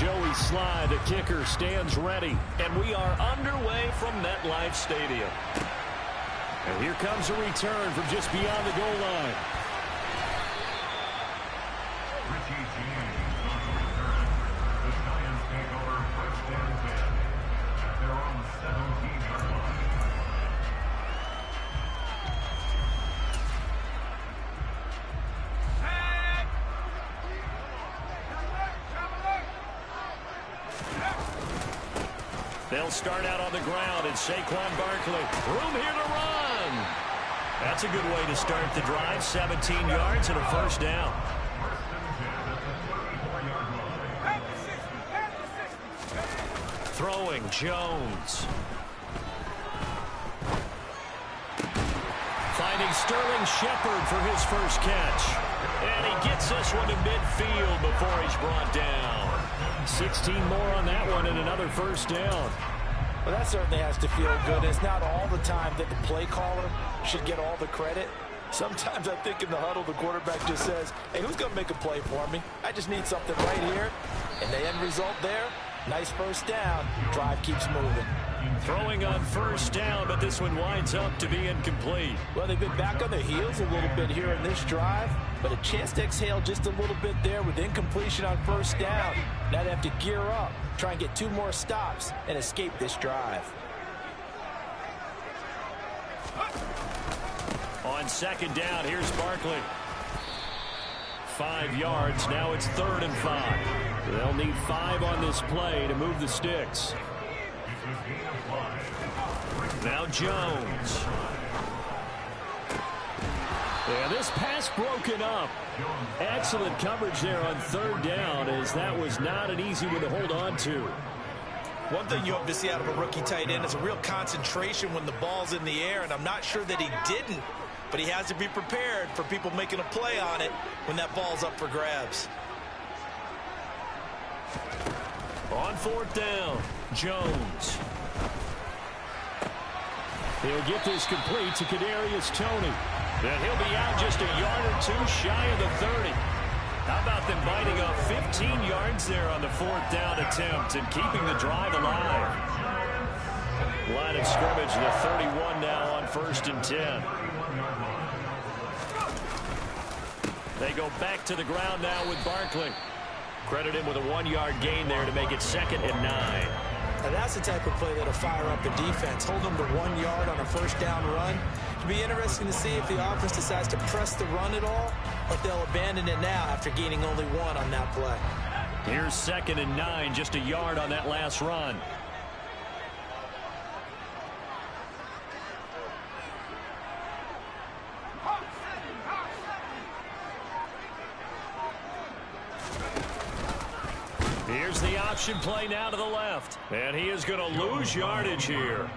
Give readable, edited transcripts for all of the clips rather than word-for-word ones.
Joey Slye, the kicker, stands ready. And we are underway from MetLife Stadium. And here comes a return from just beyond the goal line. The Giants take over first and 10 at their own 17-yard line. They'll start out on the ground, and Saquon Barkley. Room here to run. That's a good way to start the drive. 17 yards and a first down. Throwing, Jones. Finding Sterling Shepard for his first catch. And he gets this one to midfield before he's brought down. 16 more on that one and another first down. Well, that certainly has to feel good. It's not all the time that the play caller should get all the credit. Sometimes I think in the huddle, the quarterback just says, hey, who's going to make a play for me? I just need something right here. And the end result there, nice first down. Drive keeps moving. Throwing on first down, but this one winds up to be incomplete. Well, they've been back on their heels a little bit here in this drive, but a chance to exhale just a little bit there with incompletion on first down. Now they have to gear up, try and get 2 more stops, and escape this drive. On second down, here's Barkley. 5 yards, now it's 3rd and 5. They'll need 5 on this play to move the sticks. Now Jones. Yeah, this pass broken up. Excellent coverage there on 3rd down, as that was not an easy one to hold on to. One thing you hope to see out of a rookie tight end is a real concentration when the ball's in the air, and I'm not sure that he didn't, but he has to be prepared for people making a play on it when that ball's up for grabs. On 4th down, Jones. He'll get this complete to Kadarius Toney. And he'll be out just a yard or 2 shy of the 30. How about them biting up 15 yards there on the 4th down attempt and keeping the drive alive? Line of scrimmage, the 31 now on 1st and 10. They go back to the ground now with Barkley. Credit him with a 1-yard gain there to make it 2nd and 9. Now that's the type of play that'll fire up the defense. Hold them to 1 yard on a first down run. It'll be interesting to see if the offense decides to press the run at all, or if they'll abandon it now after gaining only 1 on that play. Here's 2nd and 9, just a yard on that last run. Here's the option play now to the left. And he is going to lose yardage here.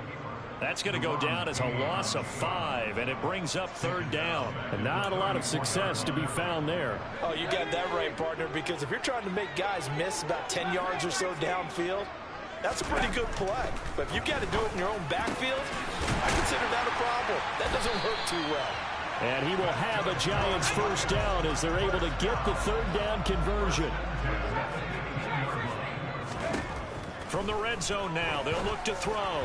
That's going to go down as a loss of 5, and it brings up 3rd down. And not a lot of success to be found there. Oh, you got that right, partner, because if you're trying to make guys miss about 10 yards or so downfield, that's a pretty good play. But if you've got to do it in your own backfield, I consider that a problem. That doesn't work too well. And he will have a Giants first down as they're able to get the 3rd down conversion. From the red zone now, they'll look to throw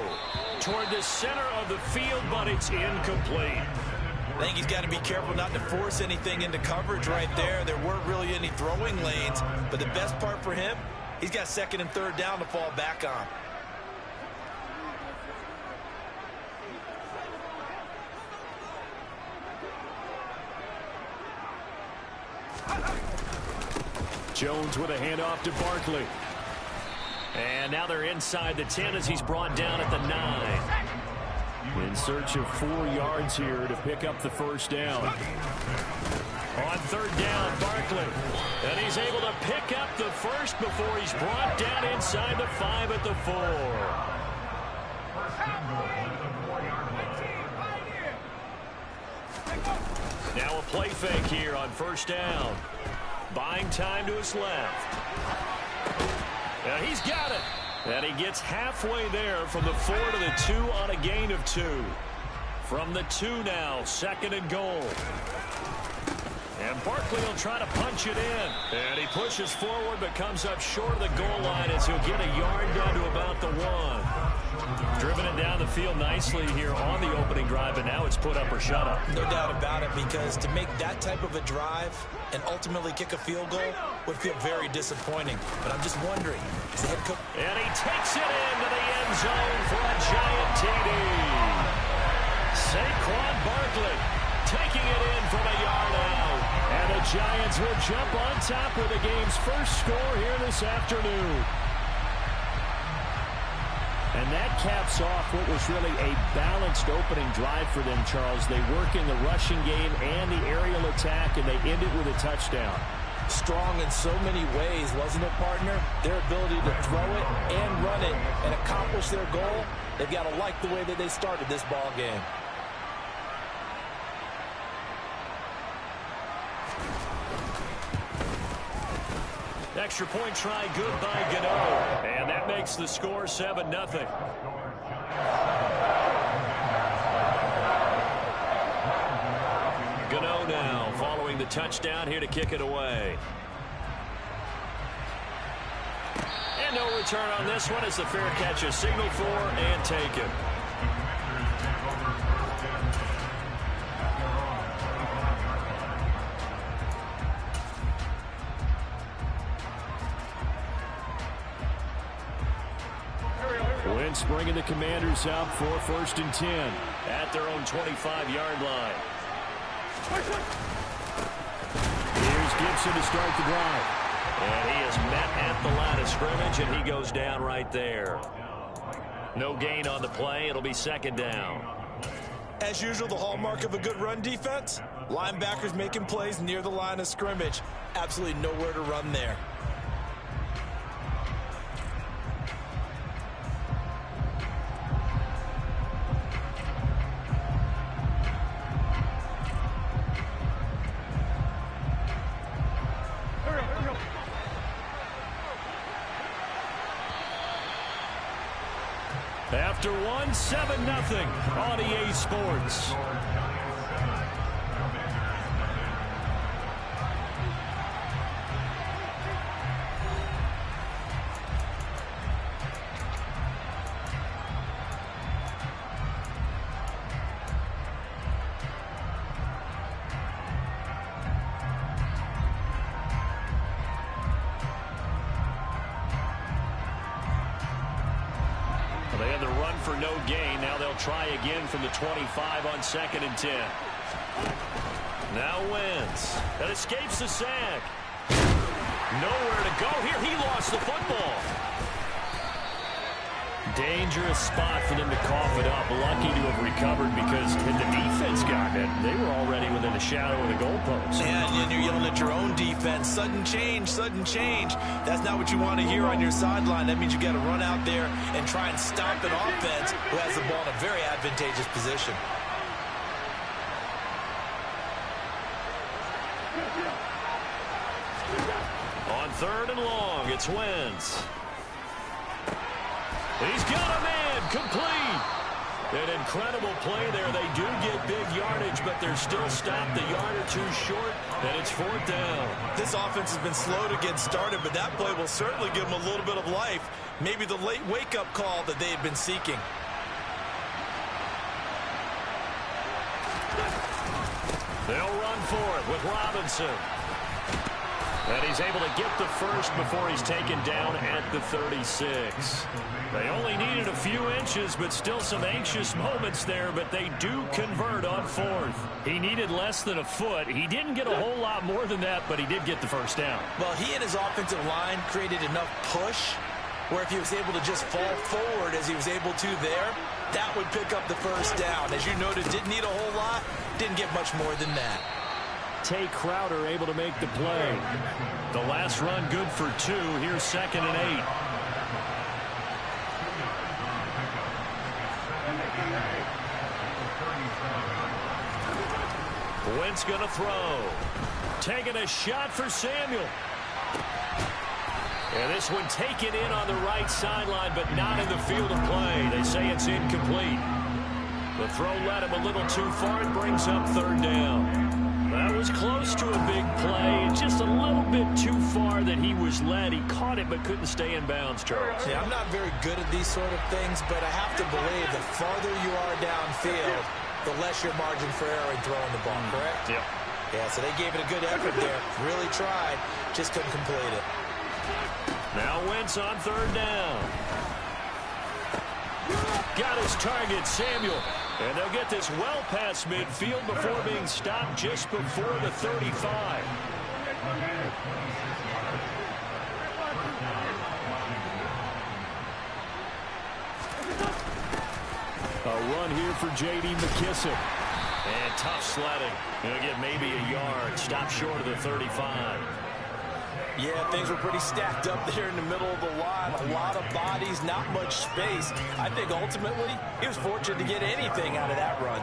toward the center of the field, but it's incomplete. I think he's got to be careful not to force anything into coverage right there. There weren't really any throwing lanes, but the best part for him, he's got 2nd and 3rd down to fall back on. Jones with a handoff to Barkley. And now they're inside the 10 as he's brought down at the 9. In search of 4 yards here to pick up the first down. On 3rd down, Barkley. And he's able to pick up the first before he's brought down inside the 5 at the 4. Now a play fake here on 1st down. Buying time to his left. And he's got it. And he gets halfway there from the 4 to the 2 on a gain of 2. From the 2 now, 2nd and goal. And Barkley will try to punch it in. And he pushes forward but comes up short of the goal line as he'll get a yard down to about the 1. Driven it down the field nicely here on the opening drive, but now it's put up or shut up. No doubt about it, because to make that type of a drive and ultimately kick a field goal would feel very disappointing. But I'm just wondering, is the head coach... And he takes it into the end zone for a giant TD. Saquon Barkley taking it in from a yard out. And the Giants will jump on top with the game's first score here this afternoon. And that caps off what was really a balanced opening drive for them, Charles. They work in the rushing game and the aerial attack, and they end it with a touchdown. Strong in so many ways, wasn't it, partner? Their ability to throw it and run it and accomplish their goal, they've got to like the way that they started this ball game. Extra point try good by Gano. And that makes the score 7-0. Gano now following the touchdown here to kick it away. And no return on this one as the fair catch is signaled for and taken. Wentz bringing the Commanders out for 1st and 10 at their own 25-yard line. Here's Gibson to start the drive. And he is met at the line of scrimmage, and he goes down right there. No gain on the play. It'll be 2nd down. As usual, the hallmark of a good run defense, linebackers making plays near the line of scrimmage. Absolutely nowhere to run there. After 7-0 on EA Sports. They had the run for no gain. Now they'll try again from the 25 on 2nd and 10. Now Wentz. That escapes the sack. Nowhere to go here. He lost the football. Dangerous spot for them to cough it up. Lucky to have recovered because had the defense gotten it, they were already within a shadow of the goalpost. And you're yelling at your own defense. Sudden change, sudden change. That's not what you want to hear on your sideline. That means you got to run out there and try and stop an offense who has the ball in a very advantageous position. On 3rd and long, it's Wentz. He's got a man, complete. An incredible play there. They do get big yardage, but they're still stopped a yard or two short, and it's 4th down. This offense has been slow to get started, but that play will certainly give them a little bit of life. Maybe the late wake-up call that they had been seeking. They'll run for it with Robinson. And he's able to get the first before he's taken down at the 36. They only needed a few inches, but still some anxious moments there, but they do convert on 4th. He needed less than a foot. He didn't get a whole lot more than that, but he did get the first down. Well, he and his offensive line created enough push where if he was able to just fall forward as he was able to there, that would pick up the first down. As you noted, didn't need a whole lot, didn't get much more than that. Tay Crowder able to make the play. The last run good for 2. Here's 2nd and 8. Wentz going to throw. Taking a shot for Samuel. And this one taken in on the right sideline, but not in the field of play. They say it's incomplete. The throw led him a little too far and brings up 3rd down. That was close to a big play. Just a little bit too far that he was led. He caught it but couldn't stay in bounds, Charles. Yeah, I'm not very good at these sort of things, but I have to believe the farther you are downfield, the less your margin for error in throwing the ball, correct? Yep. Yeah, so they gave it a good effort there. Really tried, just couldn't complete it. Now Wentz on third down. Got his target, Samuel. And they'll get this well past midfield before being stopped just before the 35. A run here for J.D. McKissick. And tough sledding. He'll get maybe a yard. Stop short of the 35. Yeah, things were pretty stacked up there in the middle of the line. A lot of bodies, not much space. I think ultimately he was fortunate to get anything out of that run.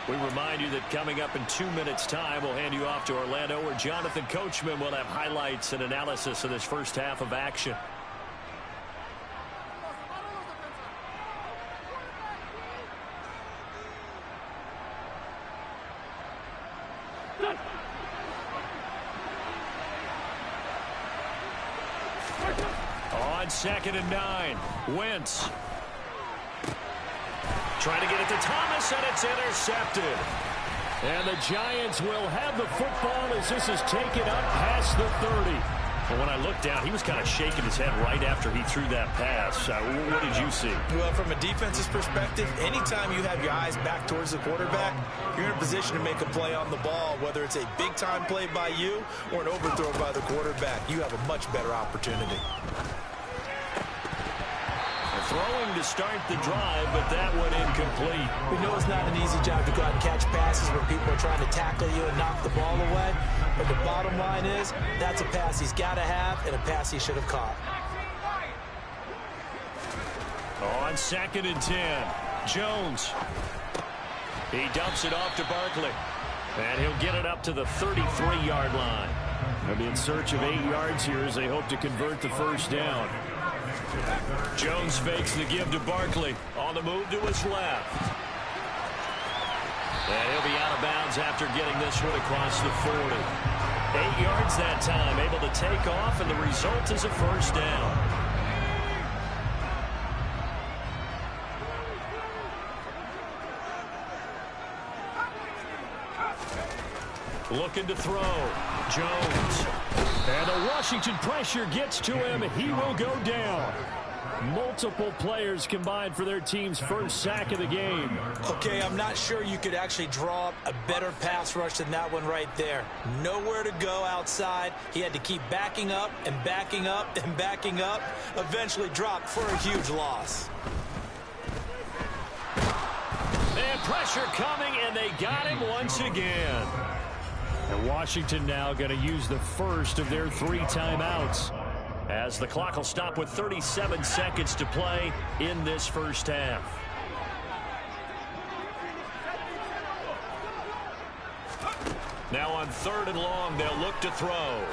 We remind you that coming up in 2 minutes' time, we'll hand you off to Orlando, where Jonathan Coachman will have highlights and analysis of this first half of action. On 2nd and 9, Wentz. Trying to get it to Thomas, and it's intercepted. And the Giants will have the football as this is taken up past the 30. And when I looked down, he was kind of shaking his head right after he threw that pass. What did you see? Well, from a defense's perspective, anytime you have your eyes back towards the quarterback, you're in a position to make a play on the ball, whether it's a big-time play by you or an overthrow by the quarterback. You have a much better opportunity. Throwing to start the drive, but that one incomplete. We know it's not an easy job to go out and catch passes when people are trying to tackle you and knock the ball away. But the bottom line is, that's a pass he's got to have and a pass he should have caught. On 2nd and 10, Jones. He dumps it off to Barkley. And he'll get it up to the 33-yard line. They'll be in search of 8 yards here as they hope to convert the first down. Jones fakes the give to Barkley. On the move to his left. And he'll be out of bounds after getting this one across the 40. 8 yards that time, able to take off, and the result is a first down. Looking to throw. Jones. And the Washington pressure gets to him. He will go down. Multiple players combined for their team's first sack of the game. Okay, I'm not sure you could actually draw up a better pass rush than that one right there. Nowhere to go outside. He had to keep backing up and backing up and backing up. Eventually dropped for a huge loss. And pressure coming, and they got him once again. And Washington now going to use the first of their 3 timeouts, as the clock will stop with 37 seconds to play in this first half. Now on 3rd and long, they'll look to throw.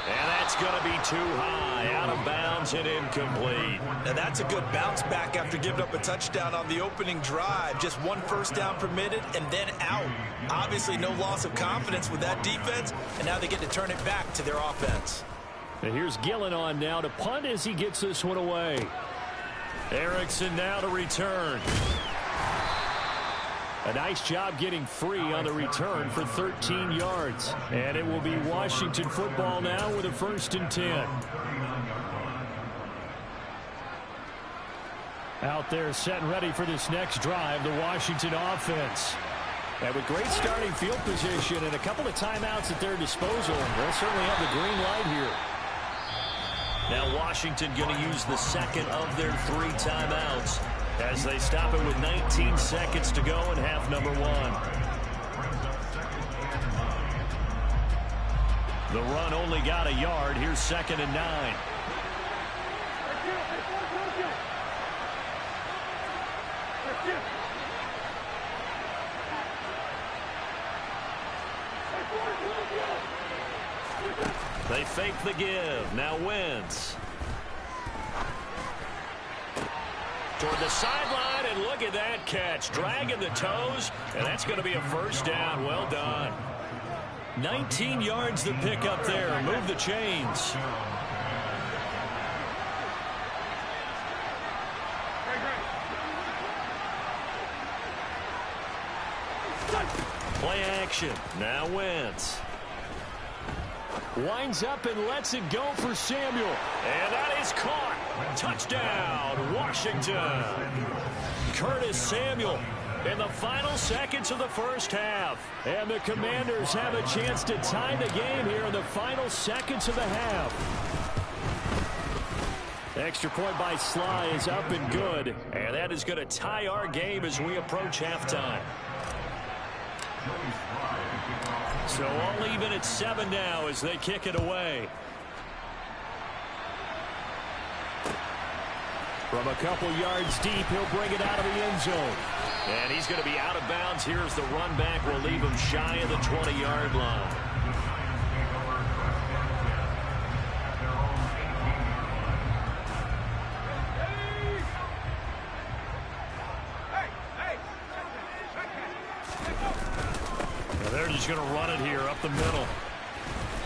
And that's going to be too high, out of bounds and incomplete. Now that's a good bounce back after giving up a touchdown on the opening drive. Just 1 first down permitted and then out. Obviously no loss of confidence with that defense, and now they get to turn it back to their offense. And here's Gillen on now to punt as he gets this one away. Erickson now to return. A nice job getting free on the return for 13 yards. And it will be Washington football now with a 1st and 10. Out there set and ready for this next drive, the Washington offense. And with great starting field position and a couple of timeouts at their disposal, they'll certainly have the green light here. Now Washington going to use the 2nd of their 3 timeouts as they stop it with 19 seconds to go in half number 1. The run only got a yard. Here's 2nd and 9. They fake the give. Now Wentz. toward the sideline, and look at that catch. Dragging the toes, and that's going to be a first down. Well done. 19 yards to pick up there. Move the chains. Play action. Now Wentz. Winds up and lets it go for Samuel. And that is caught. Touchdown, Washington. Curtis Samuel in the final seconds of the first half. And the Commanders have a chance to tie the game here in the final seconds of the half. Extra point by Sly is up and good. And that is going to tie our game as we approach halftime. So all even at 7 now as they kick it away. From a couple yards deep, he'll bring it out of the end zone. And he's going to be out of bounds. Here's the run back. We'll leave him shy of the 20-yard line. They're just going to run it here up the middle.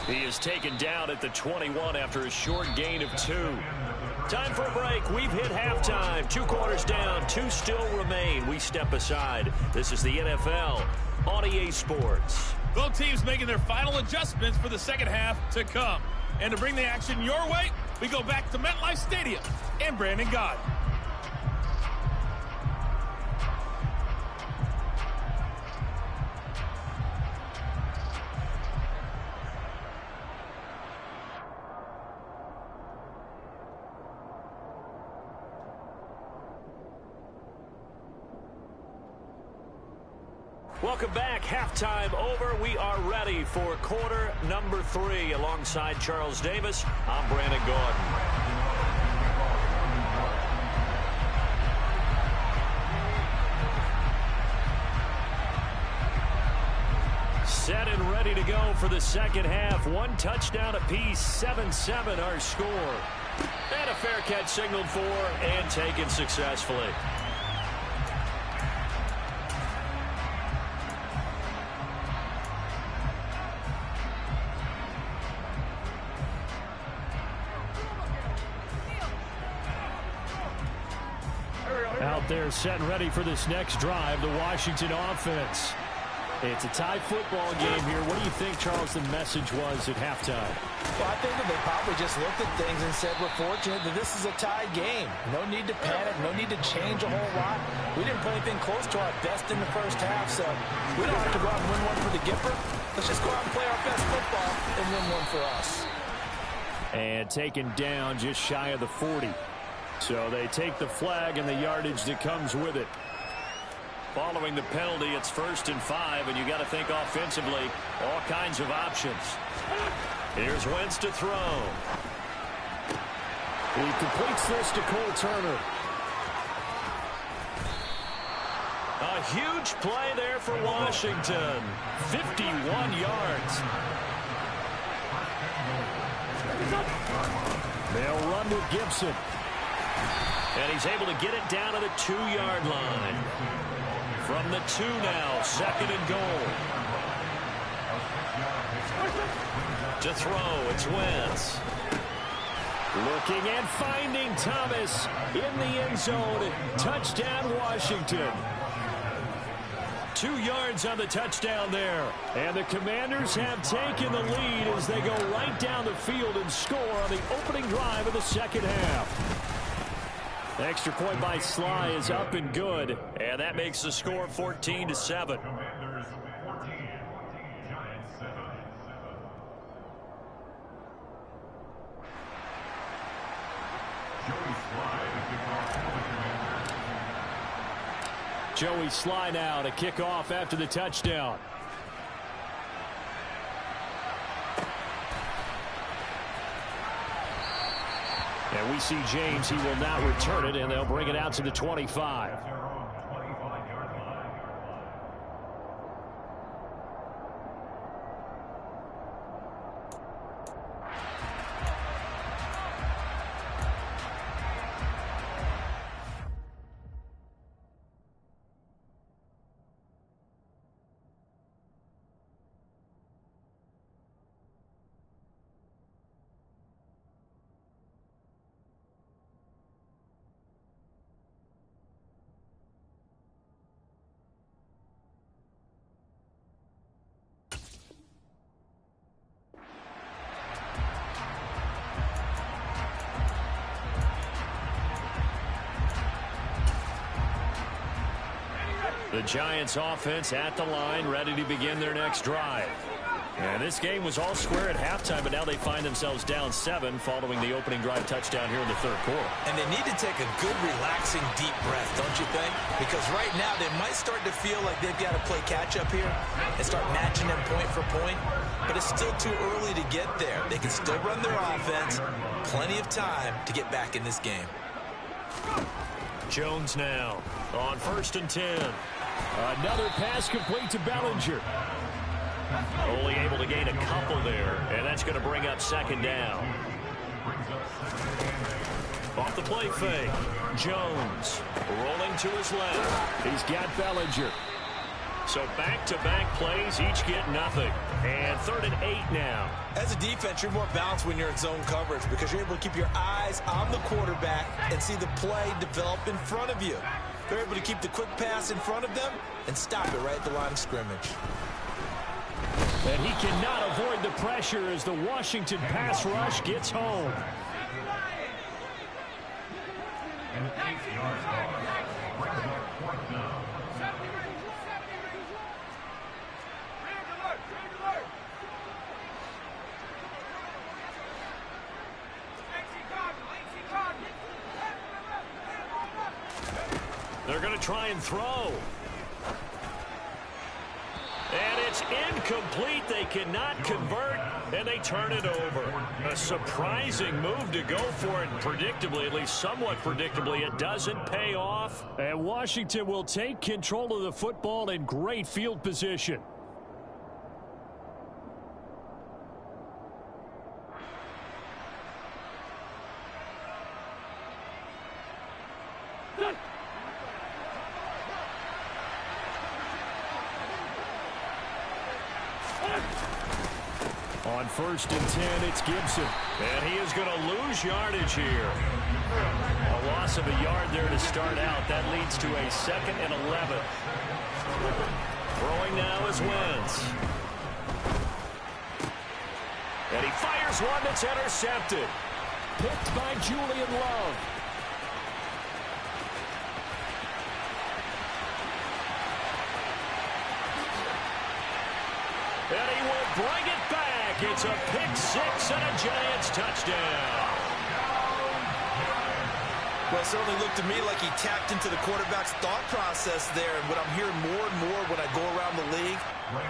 He is taken down at the 21 after a short gain of 2. Time for a break. We've hit halftime. 2 quarters down. 2 still remain. We step aside. This is the NFL on EA Sports. Both teams making their final adjustments for the second half to come. And to bring the action your way, we go back to MetLife Stadium and Brandon Gaudin. Welcome back. Halftime over. We are ready for quarter number 3. Alongside Charles Davis, I'm Brandon Gaudin. Set and ready to go for the second half. 1 touchdown apiece. 7-7 our score. And a fair catch signaled for and taken successfully. Out there set and ready for this next drive, the Washington offense. It's a tie football game here. What do you think, Charles, the message was at halftime? Well, I think that they probably just looked at things and said, we're fortunate that this is a tie game. No need to panic. No need to change a whole lot. We didn't put anything close to our best in the first half, so we don't have to go out and win one for the Gipper. Let's just go out and play our best football and win one for us. And taken down just shy of the 40. So they take the flag and the yardage that comes with it. Following the penalty, it's 1st and 5, and you got to think offensively, all kinds of options. Here's Wentz to throw. He completes this to Cole Turner. A huge play there for Washington. 51 yards. They'll run with Gibson. And he's able to get it down to the 2-yard line. From the 2 now, 2nd and goal. To throw, it's Wentz. Looking and finding Thomas in the end zone. Touchdown, Washington. 2 yards on the touchdown there. And the Commanders have taken the lead as they go right down the field and score on the opening drive of the second half. Extra point by Sly is up and good, and that makes the score 14-7. Commanders 14, Giants 7. Joey Sly to kick off for the Commanders. Joey Sly now to kick off after the touchdown. And we see James. He will now return it, and they'll bring it out to the 25. The Giants offense at the line, ready to begin their next drive. And this game was all square at halftime, but now they find themselves down 7 following the opening drive touchdown here in the third quarter. And they need to take a good, relaxing, deep breath, don't you think? Because right now they might start to feel like they've got to play catch-up here and start matching them point for point. But it's still too early to get there. They can still run their offense. Plenty of time to get back in this game. Jones now on 1st and 10. Another pass complete to Bellinger. Only able to gain a couple there, and that's going to bring up 2nd down. Off the play fake. Jones rolling to his left. He's got Bellinger. So back-to-back plays, each get nothing. And 3rd and 8 now. As a defense, you're more balanced when you're in zone coverage because you're able to keep your eyes on the quarterback and see the play develop in front of you. They're able to keep the quick pass in front of them and stop it right at the line of scrimmage. And he cannot avoid the pressure as the Washington pass rush gets home. An 8-yard loss brings up 4th down. They're going to try and throw. And it's incomplete. They cannot convert, and they turn it over. A surprising move to go for it. Predictably, at least somewhat predictably, it doesn't pay off. And Washington will take control of the football in great field position. On 1st and 10, it's Gibson. And he is going to lose yardage here. A loss of a yard there to start out. That leads to a 2nd and 11. Throwing now is Wentz. And he fires one that's intercepted. Picked by Julian Love. And he will bring it back. It's a pick-6 and a Giants touchdown. Well, it certainly looked to me like he tapped into the quarterback's thought process there. And what I'm hearing more and more when I go around the league,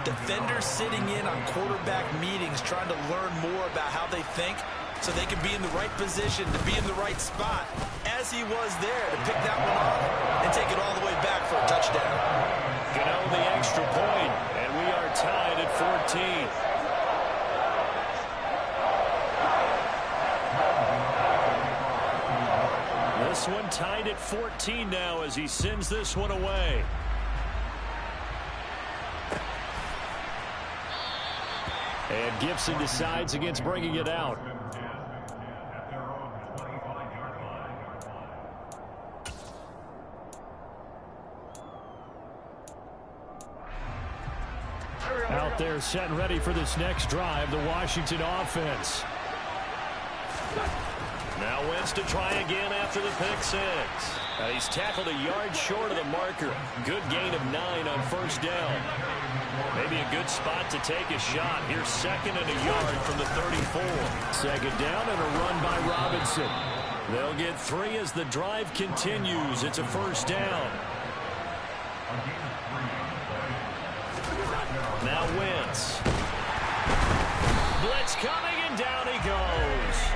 defenders sitting in on quarterback meetings trying to learn more about how they think so they can be in the right position to be in the right spot, as he was there to pick that one off and take it all the way back for a touchdown. Get out the extra point, and we are tied at 14. This one tied at 14 now as he sends this one away. And Gibson decides against bringing it out. Out there set and ready for this next drive, the Washington offense. Now Wentz to try again after the pick-6. He's tackled a yard short of the marker. Good gain of 9 on 1st down. Maybe a good spot to take a shot. Here's 2nd and a yard from the 34. 2nd down and a run by Robinson. They'll get 3 as the drive continues. It's a 1st down. Now Wentz. Blitz coming, and down he goes.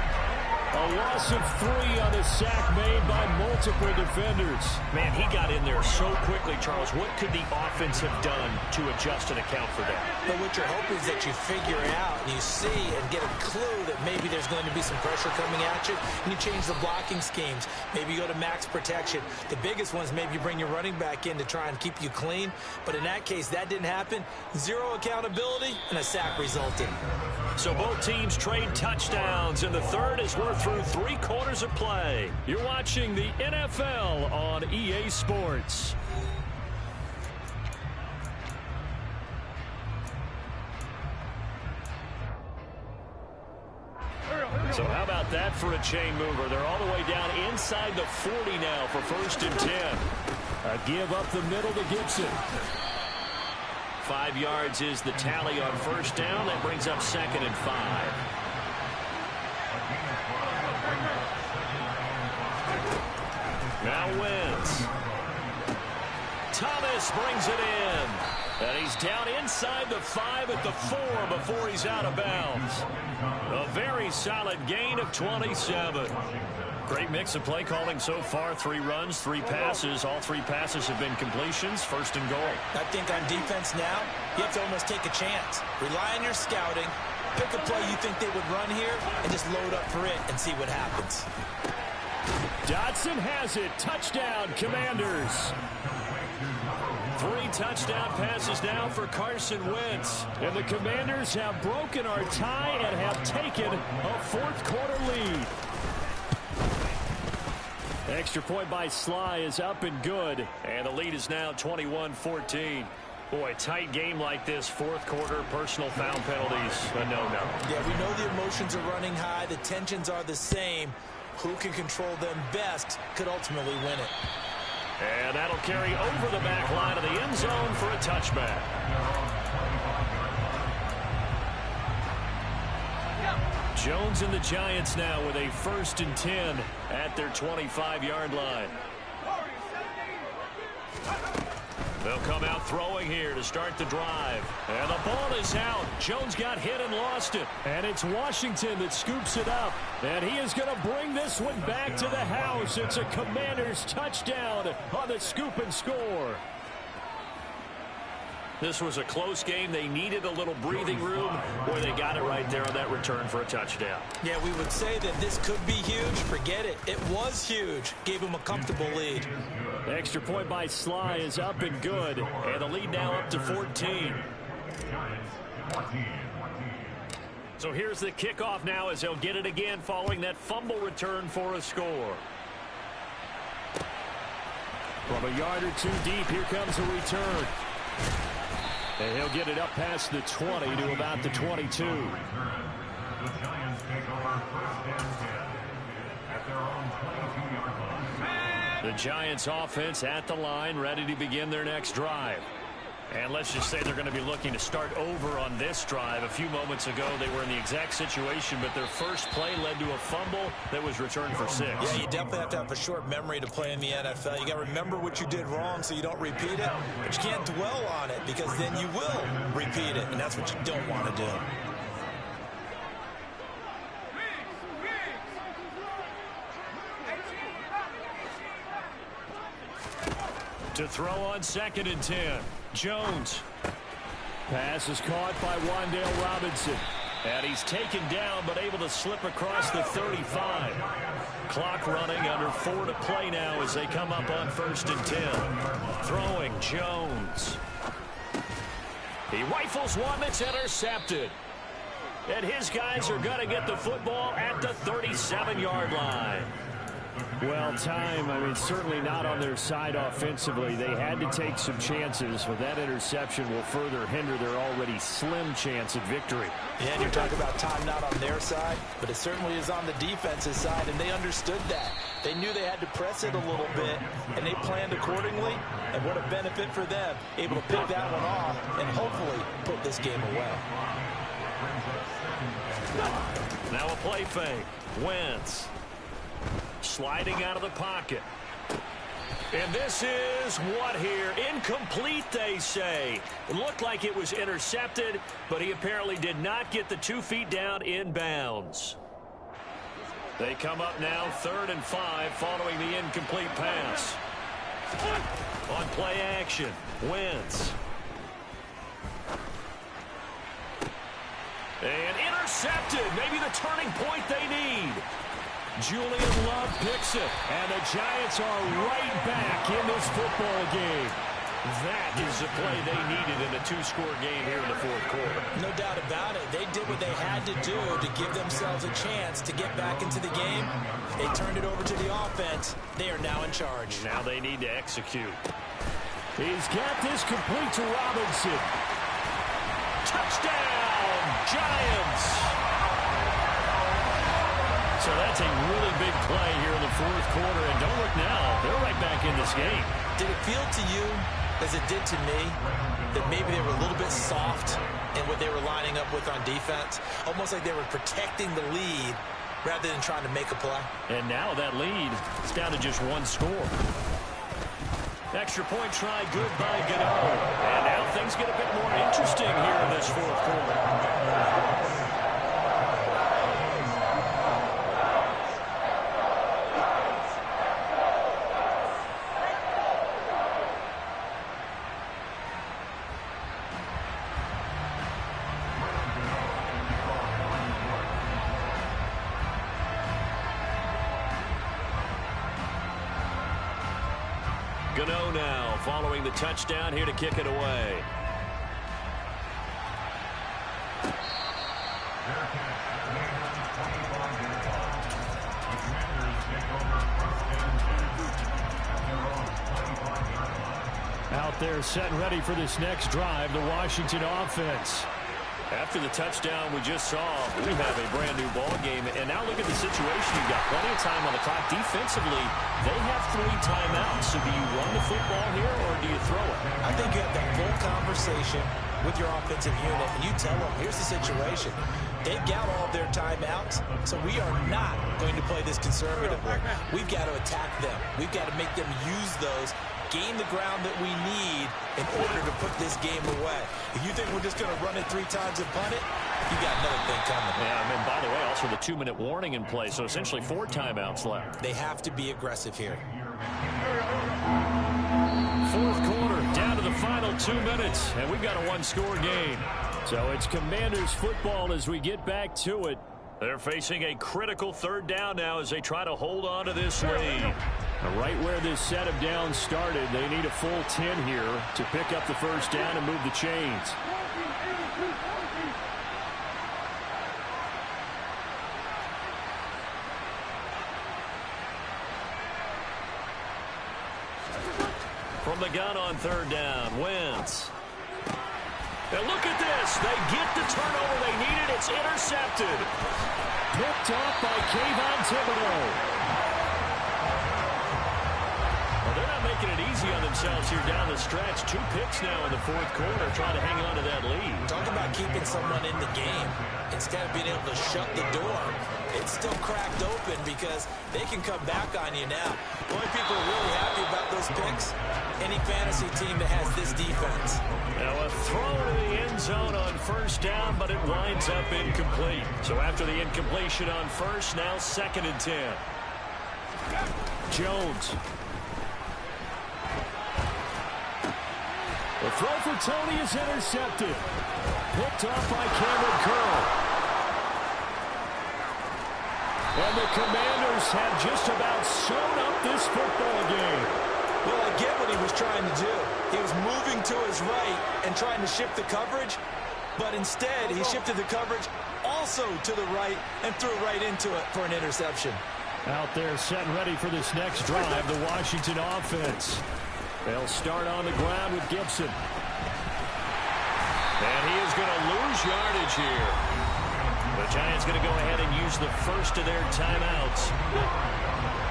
A loss of 3 on a sack made by multiple defenders. Man, he got in there so quickly, Charles. What could the offense have done to adjust and account for that? But what you're hoping is that you figure out and you see and get a clue that maybe there's going to be some pressure coming at you, and you change the blocking schemes. Maybe you go to max protection. The biggest one is maybe you bring your running back in to try and keep you clean. But in that case, that didn't happen. 0 accountability, and a sack resulted. So both teams trade touchdowns, and the third as we're through 3 quarters of play. You're watching the NFL on EA Sports. So how about that for a chain mover? They're all the way down inside the 40 now for 1st and 10. A give up the middle to Gibson. 5 yards is the tally on first down. That brings up 2nd and 5. Now Wentz. Thomas brings it in. And he's down inside the 5 at the 4 before he's out of bounds. A very solid gain of 27. Great mix of play calling so far. 3 runs, 3 passes. All 3 passes have been completions. 1st and goal. I think on defense now, you have to almost take a chance. Rely on your scouting. Pick a play you think they would run here and just load up for it and see what happens. Dotson has it. Touchdown, Commanders. 3 touchdown passes now for Carson Wentz. And the Commanders have broken our tie and have taken a 4th quarter lead. Extra point by Sly is up and good. And the lead is now 21-14. Boy, tight game like this, 4th quarter, personal foul penalties, a no-no. Yeah, we know the emotions are running high. The tensions are the same. Who can control them best could ultimately win it. And that'll carry over the back line of the end zone for a touchback. Jones and the Giants now with a 1st and 10 at their 25-yard line. They'll come out throwing here to start the drive. And the ball is out. Jones got hit and lost it. And it's Washington that scoops it up. And he is going to bring this one back to the house. It's a Commanders touchdown on the scoop and score. This was a close game. They needed a little breathing room. Boy, they got it right there on that return for a touchdown. Yeah, we would say that this could be huge. Forget it. It was huge. Gave him a comfortable lead. Extra point by Sly is up and good. And the lead now up to 14. So here's the kickoff now as they'll get it again following that fumble return for a score. From a yard or 2 deep, here comes a return. And he'll get it up past the 20 to about the 22. The Giants take over 1st and 10 at their own 22-yard line. The Giants offense at the line, ready to begin their next drive. And let's just say they're going to be looking to start over on this drive. A few moments ago, they were in the exact situation, but their first play led to a fumble that was returned for 6. Yeah, you definitely have to have a short memory to play in the NFL. You got to remember what you did wrong so you don't repeat it, but you can't dwell on it because then you will repeat it, and that's what you don't want to do. To throw on 2nd and 10. Jones. Pass is caught by Wan'Dale Robinson. And he's taken down but able to slip across the 35. Clock running, under 4 to play now as they come up on 1st and 10. Throwing Jones. He rifles one that's intercepted. And his guys are going to get the football at the 37-yard line. Well, time, certainly not on their side offensively. They had to take some chances, but that interception will further hinder their already slim chance at victory. Yeah, and you're talking about time not on their side, but it certainly is on the defense's side, and they understood that. They knew they had to press it a little bit, and they planned accordingly, and what a benefit for them, able to pick that one off and hopefully put this game away. Now a play fake. Wentz. Sliding out of the pocket. And this is what here? Incomplete, they say. It looked like it was intercepted, but he apparently did not get the 2 feet down in bounds. They come up now 3rd and 5 following the incomplete pass. On play action, Wentz. And intercepted. Maybe the turning point they need. Julian Love picks it, and the Giants are right back in this football game. That is the play they needed in a 2-score game here in the 4th quarter. No doubt about it. They did what they had to do to give themselves a chance to get back into the game. They turned it over to the offense. They are now in charge. Now they need to execute. He's got this complete to Robinson. Touchdown, Giants! So So that's a really big play here in the fourth quarter. And don't look now. They're right back in this game. Did it feel to you, as it did to me, that maybe they were a little bit soft in what they were lining up with on defense? Almost like they were protecting the lead rather than trying to make a play. And now that lead is down to just one score. Extra point try, good by Gano. And now things get a bit more interesting here in this fourth quarter. Gano now following the touchdown here to kick it away. Out there set and ready for this next drive, the Washington offense. After the touchdown we just saw, we have a brand new ball game. And now look at the situation. You've got plenty of time on the clock. Defensively, they have 3 timeouts. So do you run the football here or do you throw it? I think you have that full conversation with your offensive unit, and you tell them, here's the situation. They've got all their timeouts, so we are not going to play this conservatively. We've got to attack them. We've got to make them use those, gain the ground that we need in order to put this game away. If you think we're just going to run it 3 times and punt it, you got another thing coming. Yeah, and by the way, also the 2-minute warning in play, so essentially 4 timeouts left. They have to be aggressive here. Fourth quarter, down to the final 2 minutes, and we've got a 1-score game. So it's Commanders football as we get back to it. They're facing a critical 3rd down now as they try to hold on to this lead. Right where this set of downs started, they need a full 10 here to pick up the 1st down and move the chains. From the gun on 3rd down, Wentz. And look at this. They get the turnover they needed. It's intercepted. Picked off by Kayvon Thibodeaux. Well, they're not making it easy on themselves here down the stretch. 2 picks now in the 4th quarter, trying to hang on to that lead. Talk about keeping someone in the game. Instead of being able to shut the door, it's still cracked open because they can come back on you now. The only people who are really happy about those picks, any fantasy team that has this defense. Now a throw to the end zone on 1st down, but it winds up incomplete. So after the incompletion on 1st, now 2nd and 10. Jones. The throw for Tony is intercepted. Picked off by Cameron Curl. And the Commanders have just about sewn up this football game. Well, I get what he was trying to do. He was moving to his right and trying to shift the coverage, but instead he shifted the coverage also to the right and threw right into it for an interception. Out there set and ready for this next drive, the Washington offense. They'll start on the ground with Gibson. And he is going to lose yardage here. The Giants going to go ahead and use the first of their timeouts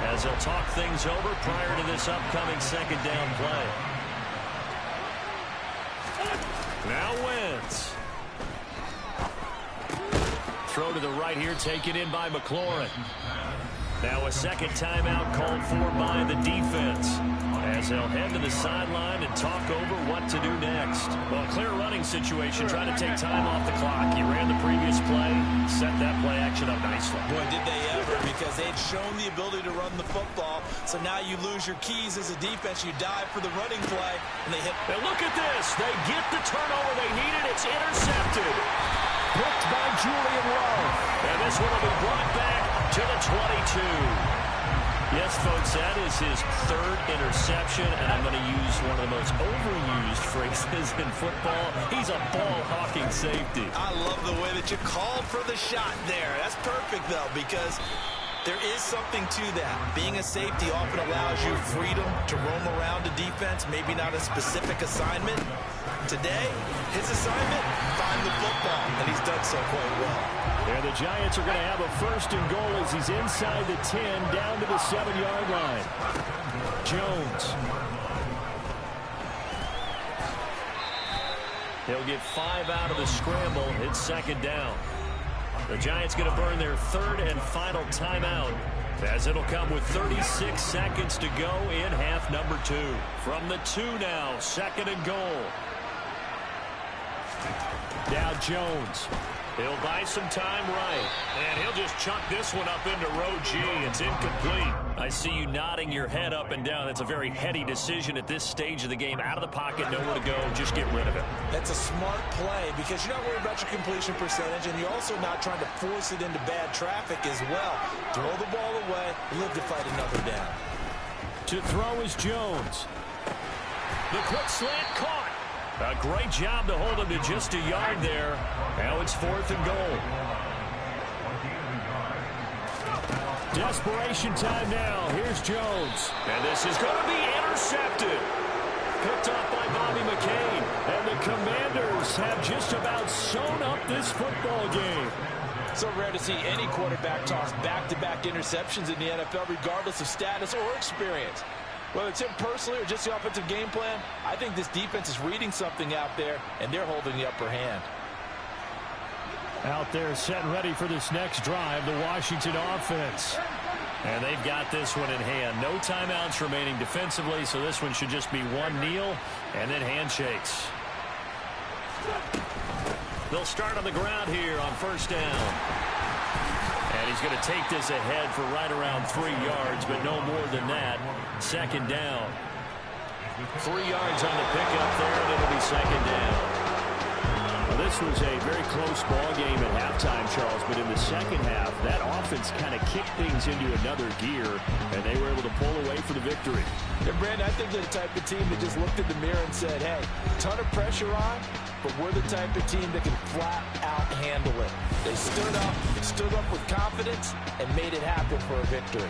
as they'll talk things over prior to this upcoming 2nd down play. Now Wentz. Throw to the right here, taken in by McLaurin. Now a 2nd timeout called for by the defense as they'll head to the sideline and talk over what to do next. Well, a clear running situation, trying to take time off the clock. He ran the previous play, set that play action up nicely. Boy, did they ever, because they'd shown the ability to run the football. So now you lose your keys as a defense. You dive for the running play, and they hit. And look at this. They get the turnover they needed. It's intercepted. Picked by Julian Love. And this one will be brought back to the 22. Yes, folks, that is his 3rd interception, and I'm going to use one of the most overused phrases in football. He's a ball-hawking safety. I love the way that you called for the shot there. That's perfect, though, because there is something to that. Being a safety often allows you freedom to roam around the defense, maybe not a specific assignment. Today, his assignment, find the football, and he's done so quite well. And the Giants are going to have a 1st and goal as he's inside the 10, down to the 7-yard line. Jones. He'll get 5 out of the scramble. It's 2nd down. The Giants going to burn their 3rd and final timeout, as it'll come with 36 seconds to go in half number 2. From the 2 now, 2nd and goal. Now Jones. He'll buy some time right. And he'll just chunk this one up into row G. It's incomplete. I see you nodding your head up and down. That's a very heady decision at this stage of the game. Out of the pocket, nowhere to go. Just get rid of it. That's a smart play because you're not worried about your completion percentage, and you're also not trying to force it into bad traffic as well. Throw the ball away, live to fight another down. To throw is Jones. The quick slant caught. A great job to hold him to just a yard there. Now it's 4th and goal. Desperation time now. Here's Jones. And this is going to be intercepted. Picked up by Bobby McCain. And the Commanders have just about sewn up this football game. So rare to see any quarterback toss back-to-back interceptions in the NFL, regardless of status or experience. Whether it's him personally or just the offensive game plan, I think this defense is reading something out there, and they're holding the upper hand. Out there set and ready for this next drive, the Washington offense. And they've got this one in hand. No timeouts remaining defensively, so this one should just be one kneel and then handshakes. They'll start on the ground here on 1st down. And he's going to take this ahead for right around 3 yards, but no more than that. 2nd down. 3 yards on the pickup there, and it'll be 2nd down. Well, this was a very close ball game at halftime, Charles, but in the second half, that offense kind of kicked things into another gear, and they were able to pull away for the victory. And Brandon, I think they're the type of team that just looked in the mirror and said, hey, ton of pressure on, but we're the type of team that can flat out handle it. They stood up with confidence and made it happen for a victory.